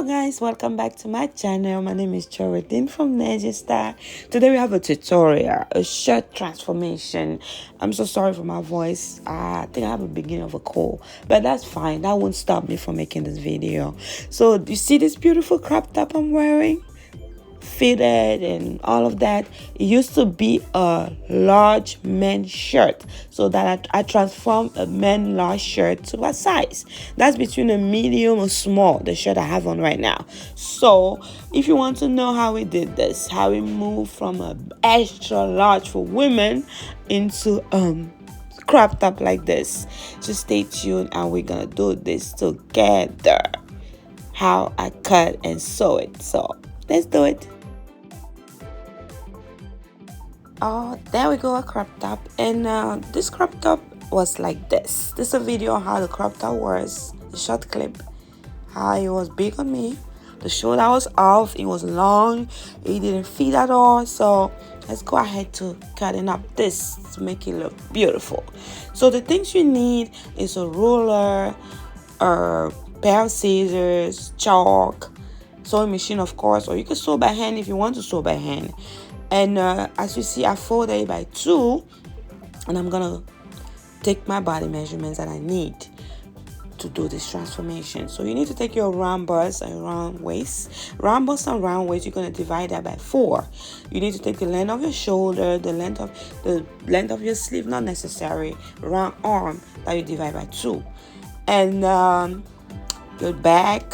Hello guys, welcome back to my channel. My name is Chorodin from negestyle. Today we have a tutorial, a shirt transformation. I'm so sorry for my voice. I think I have a beginning of a cold, but that's fine. That won't stop me from making this video. So you see this beautiful crop top I'm wearing? Fitted and all of that. It used to be a large men's shirt, so that I transformed a men's large shirt to a size that's between a medium or small, the shirt I have on right now. So if you want to know how we did this, how we moved from a extra large for women into crop top like this, just stay tuned and we're gonna do this together, how I cut and sew it. So let's do it. Oh, there we go, a crop top. And this crop top was like this. This is a video on how the crop top was, a short clip, how it was big on me. The shoulder was off, it was long, it didn't fit at all. So let's go ahead to cutting up this to make it look beautiful. So the things you need is a ruler, a pair of scissors, chalk, sewing machine of course, or you can sew by hand if you want to sew by hand. And as you see, I folded it by 2, and I'm gonna take my body measurements that I need to do this transformation. So you need to take your round bust and round waist. Round bust and round waist, you're gonna divide that by 4. You need to take the length of your shoulder, the length of your sleeve, not necessary, round arm that you divide by 2, and your back,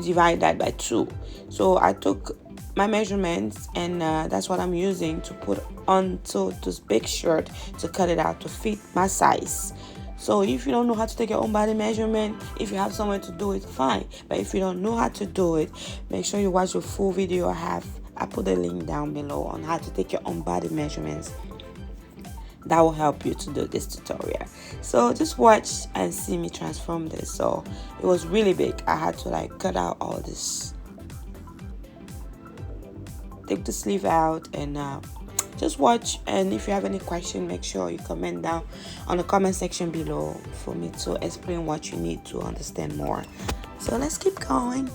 divide that by 2. So I took my measurements, and that's what I'm using to put onto this big shirt to cut it out to fit my size. So if you don't know how to take your own body measurement, if you have somewhere to do it, fine. But if you don't know how to do it, make sure you watch the full video I put the link down below on how to take your own body measurements. That will help you to do this tutorial. So just watch and see me transform this. So it was really big. I had to cut out all this, take the sleeve out, and just watch. And if you have any question, make sure you comment down on the comment section below for me to explain what you need to understand more. So let's keep going.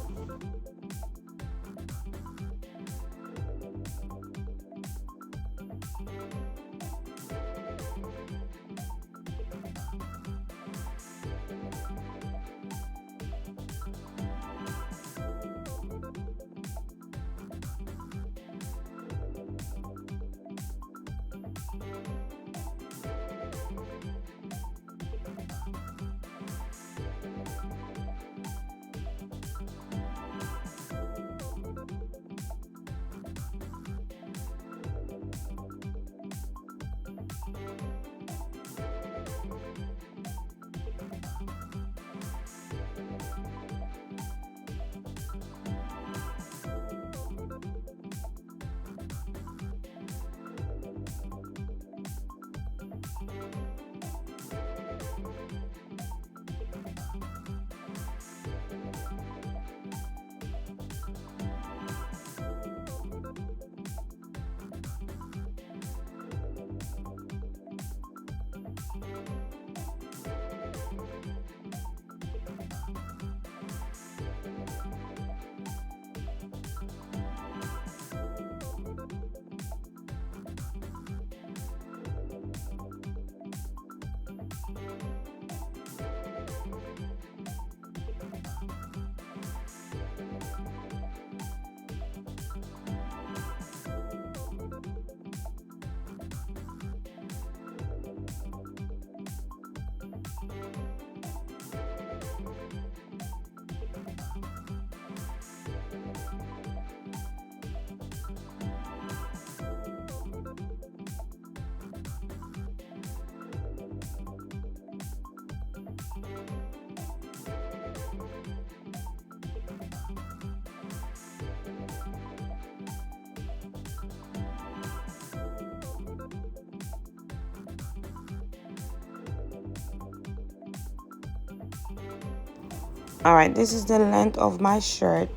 All right, this is the length of my shirt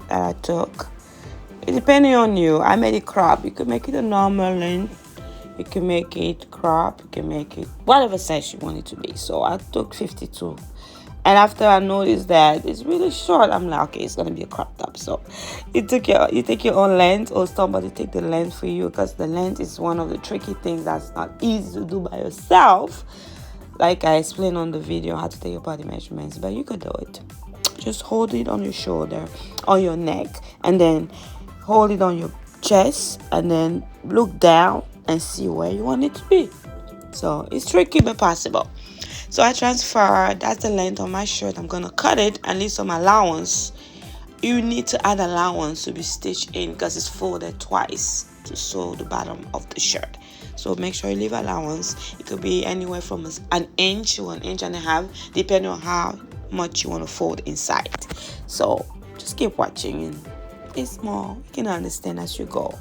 that I took. Depending on you, I made it crop. You could make it a normal length, you can make it crop, you can make it whatever size you want it to be. So I took 52 And after I noticed that it's really short, I'm like, okay, it's gonna be a crop top. So you take your own length, or somebody take the length for you, because the length is one of the tricky things that's not easy to do by yourself. Like I explained on the video how to take your body measurements, but you could do it. Just hold it on your shoulder, on your neck, and then hold it on your chest, and then look down and see where you want it to be. So it's tricky but possible. So I transfer, that's the length of my shirt. I'm gonna cut it and leave some allowance. You need to add allowance to be stitched in because it's folded twice to sew the bottom of the shirt. So make sure you leave allowance. It could be anywhere from an inch to an inch and a half, depending on how much you want to fold inside. So just keep watching, and it's small. You can understand as you go.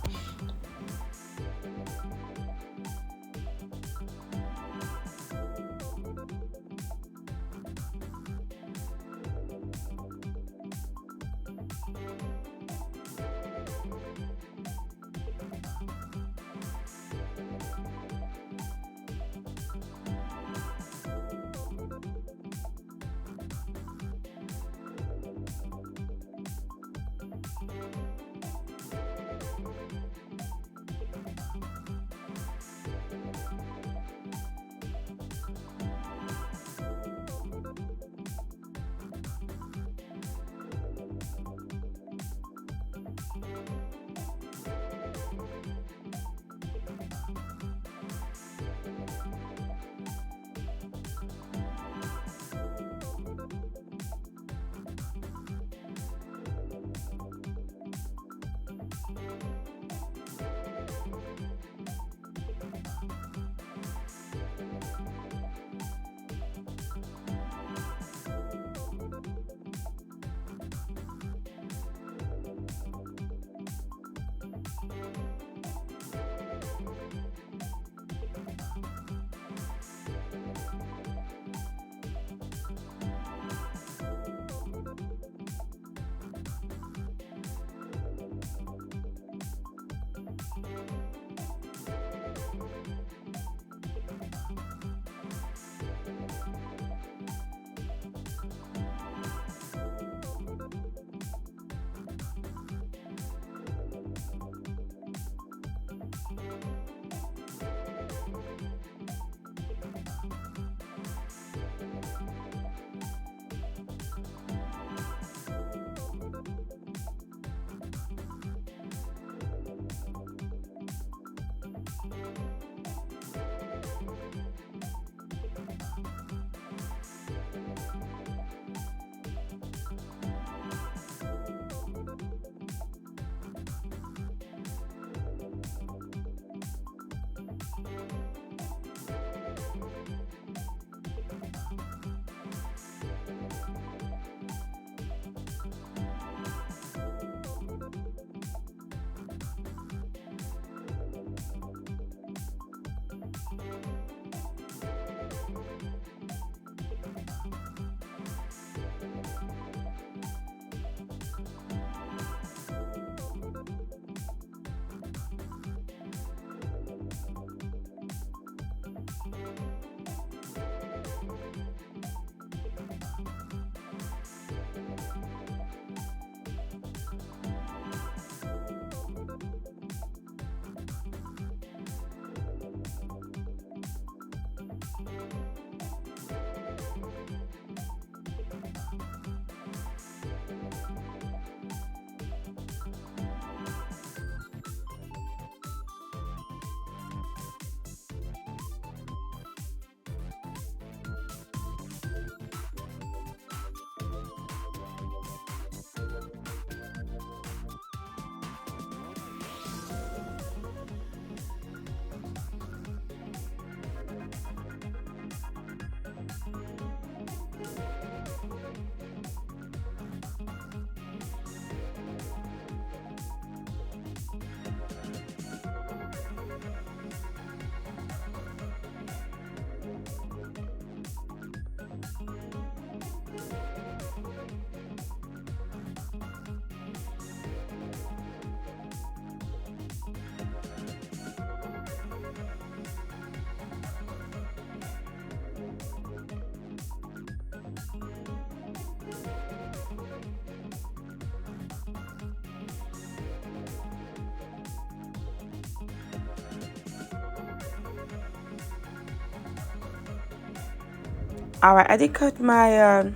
All right, I did cut my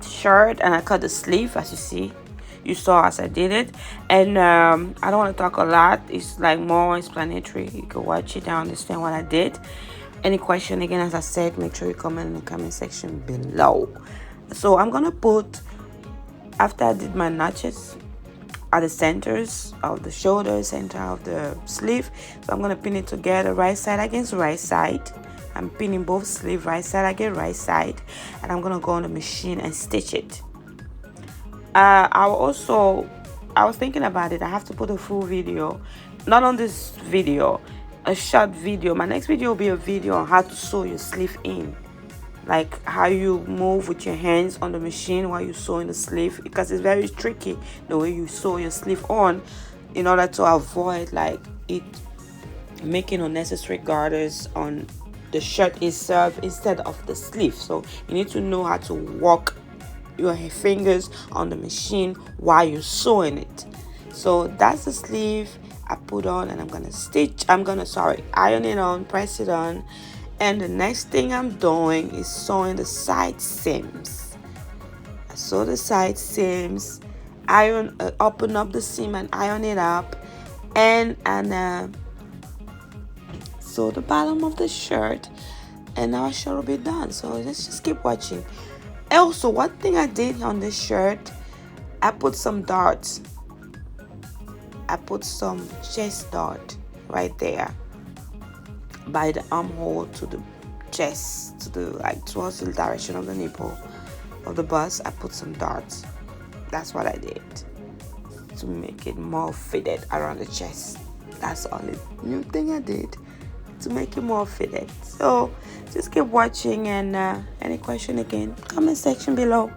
shirt, and I cut the sleeve, as you see. You saw as I did it. And I don't want to talk a lot. It's like more explanatory. You can watch it and understand what I did. Any question, again, as I said, make sure you comment in the comment section below. So I'm gonna put, after I did my notches at the centers of the shoulder, center of the sleeve, so I'm gonna pin it together, right side against right side. I'm pinning both sleeve, right side against right side, and I'm gonna go on the machine and stitch it. I was thinking about it. I have to put a full video, not on this video, a short video. My next video will be a video on how to sew your sleeve in, like how you move with your hands on the machine while you're sewing the sleeve, because it's very tricky the way you sew your sleeve on, in order to avoid like it making unnecessary garters on the shirt itself instead of the sleeve. So you need to know how to walk your fingers on the machine while you're sewing it. So that's the sleeve I put on, and I'm gonna iron it on, press it on. And the next thing I'm doing is sewing the side seams. I sew the side seams, open up the seam and iron it up, and sew the bottom of the shirt, and our shirt will be done. So let's just keep watching. Also, one thing I did on this shirt, I put some darts. I put some chest dart right there by the armhole to the chest, to the towards the direction of the nipple of the bust. I put some darts. That's what I did to make it more fitted around the chest. That's the only new thing I did to make it more fitted. So just keep watching, and any question, again, comment section below.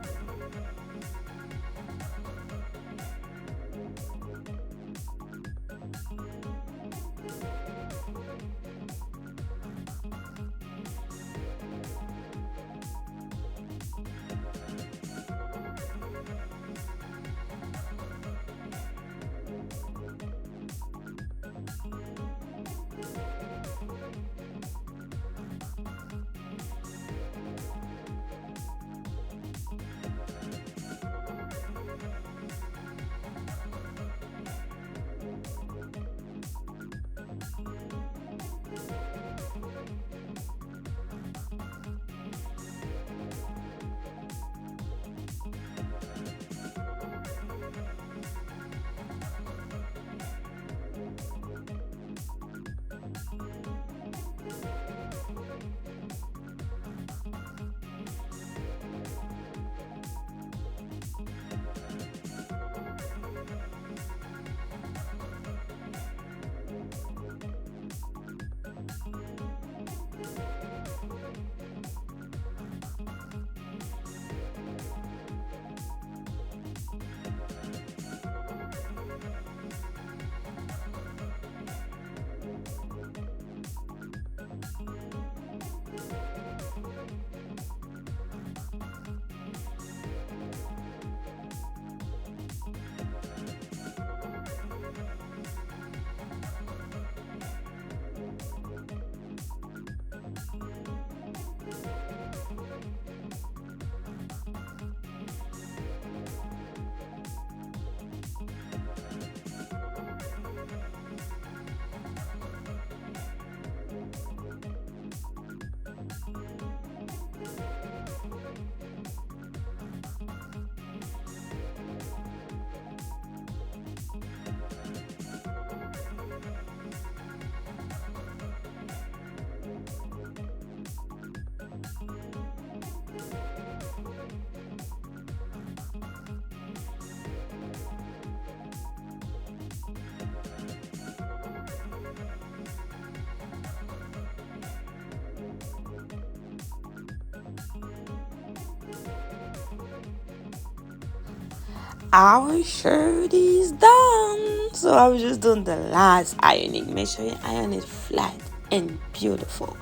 Our shirt is done. So I was just doing the last ironing. Make sure you iron it flat and beautiful.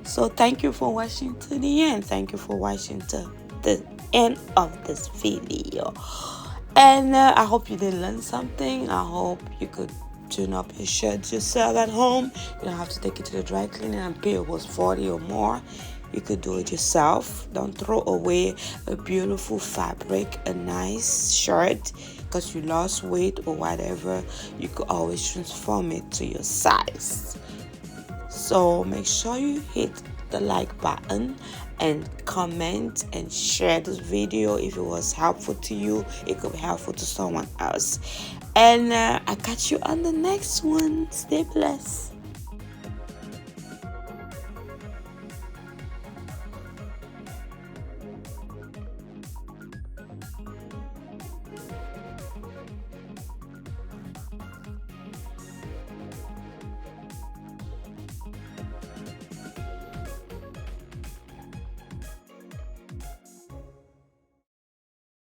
So thank you for watching to the end. Thank you for watching to the end of this video. And I hope you did learn something. I hope you could tune up your shirts yourself at home. You don't have to take it to the dry cleaner and pay almost $40 or more. You could do it yourself. Don't throw away a beautiful fabric, a nice shirt, because you lost weight or whatever. You could always transform it to your size. So make sure you hit the like button and comment and share this video if it was helpful to you. It could be helpful to someone else. And I catch you on the next one. Stay blessed.